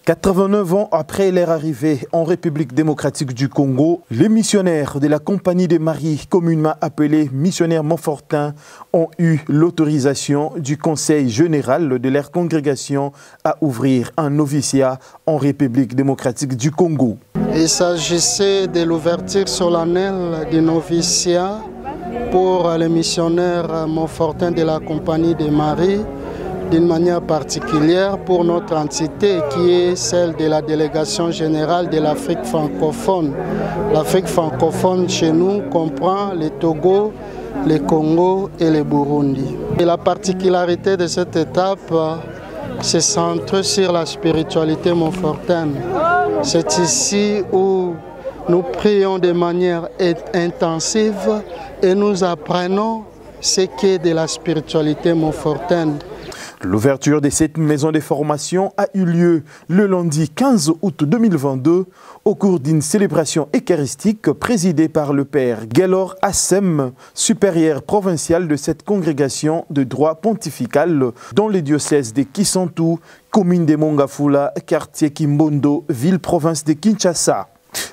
89 ans après leur arrivée en République démocratique du Congo, les missionnaires de la Compagnie de Marie, communément appelés missionnaires Montfortin, ont eu l'autorisation du Conseil général de leur congrégation à ouvrir un noviciat en République démocratique du Congo. Il s'agissait de l'ouverture solennelle du noviciat pour les missionnaires Montfortin de la Compagnie de Marie, d'une manière particulière pour notre entité qui est celle de la délégation générale de l'Afrique francophone. L'Afrique francophone chez nous comprend le Togo, le Congo et le Burundi. Et la particularité de cette étape se centre sur la spiritualité montfortaine. C'est ici où nous prions de manière intensive et nous apprenons ce qu'est de la spiritualité montfortaine. L'ouverture de cette maison de formation a eu lieu le lundi 15 août 2022 au cours d'une célébration eucharistique présidée par le père Gaylor Assem, supérieur provincial de cette congrégation de droit pontifical dans le diocèse de Kisantu, commune de Mongafula, quartier Kimbondo, ville-province de Kinshasa.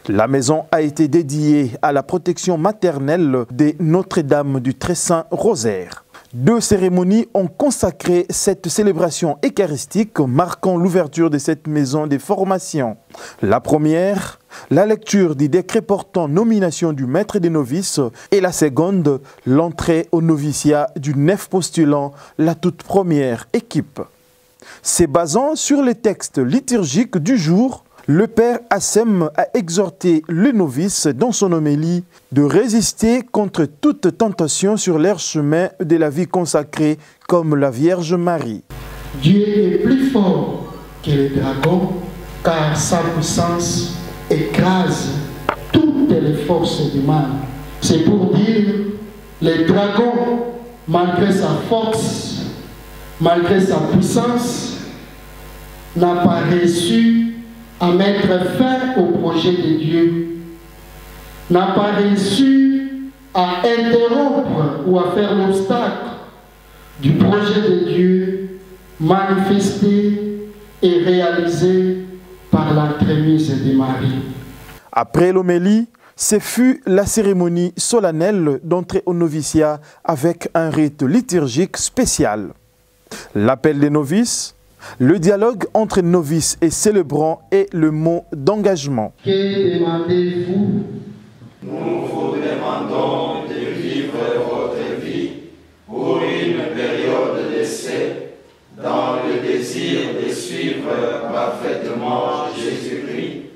La maison a été dédiée à la protection maternelle de Notre-Dame du Très Saint Rosaire. Deux cérémonies ont consacré cette célébration eucharistique marquant l'ouverture de cette maison de formation. La première, la lecture du décret portant nomination du maître des novices, et la seconde, l'entrée au noviciat du 9 postulant, la toute première équipe. Se basant sur les textes liturgiques du jour, le père Assem a exhorté les novices dans son homélie de résister contre toute tentation sur leur chemin de la vie consacrée comme la Vierge Marie. Dieu est plus fort que les dragons car sa puissance écrase toutes les forces du mal. C'est pour dire les dragons, malgré sa force, malgré sa puissance, n'a pas réussi à mettre fin au projet de Dieu, n'a pas réussi à interrompre ou à faire l'obstacle du projet de Dieu manifesté et réalisé par l'entremise de Marie. Après l'homélie, ce fut la cérémonie solennelle d'entrée au noviciat avec un rite liturgique spécial. L'appel des novices, le dialogue entre novices et célébrants et le mot d'engagement. Que demandez-vous? Nous vous demandons de vivre votre vie pour une période d'essai dans le désir de suivre parfaitement Jésus-Christ,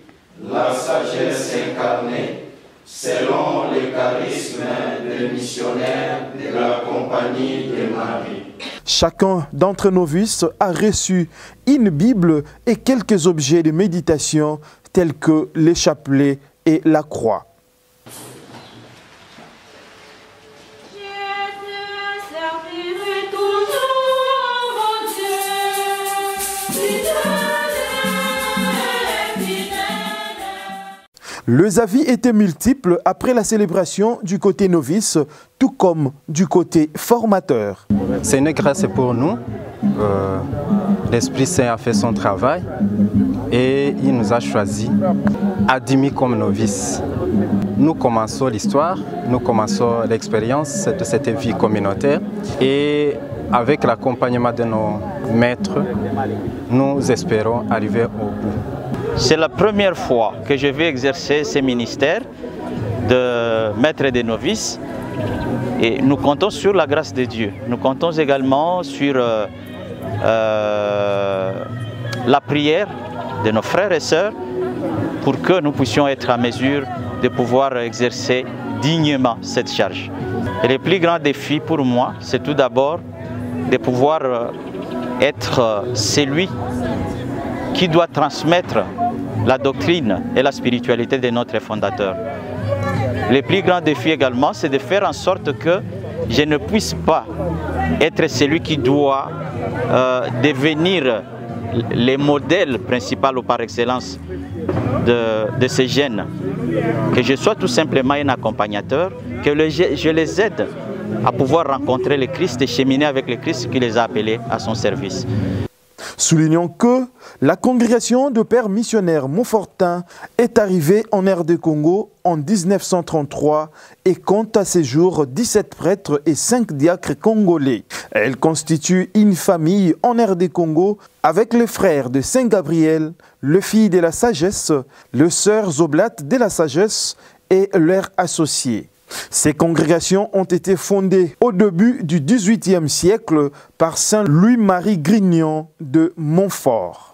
la sagesse incarnée, selon le charisme des missionnaires de la Compagnie de Marie. Chacun d'entre novices a reçu une Bible et quelques objets de méditation tels que les chapelets et la croix. Les avis étaient multiples après la célébration du côté novice, tout comme du côté formateur. C'est une grâce pour nous. L'Esprit Saint a fait son travail et il nous a choisis, admis comme novices. Nous commençons l'histoire, nous commençons l'expérience de cette vie communautaire et avec l'accompagnement de nos maîtres, nous espérons arriver au bout. C'est la première fois que je vais exercer ce ministère de maître des novices et nous comptons sur la grâce de Dieu. Nous comptons également sur la prière de nos frères et sœurs pour que nous puissions être à mesure de pouvoir exercer dignement cette charge. Et le plus grand défi pour moi, c'est tout d'abord de pouvoir être celui qui doit transmettre la doctrine et la spiritualité de notre fondateur. Le plus grand défi également, c'est de faire en sorte que je ne puisse pas être celui qui doit devenir le modèle principal ou par excellence de ces jeunes. Que je sois tout simplement un accompagnateur, que je les aide à pouvoir rencontrer le Christ et cheminer avec le Christ qui les a appelés à son service. Soulignons que la congrégation de pères missionnaires Montfortin est arrivée en RD Congo en 1933 et compte à ses jours 17 prêtres et 5 diacres congolais. Elle constitue une famille en RD Congo avec les frères de Saint-Gabriel, le fils de la sagesse, les sœurs oblates de la sagesse et leurs associés. Ces congrégations ont été fondées au début du XVIIIe siècle par Saint Louis-Marie Grignon de Montfort.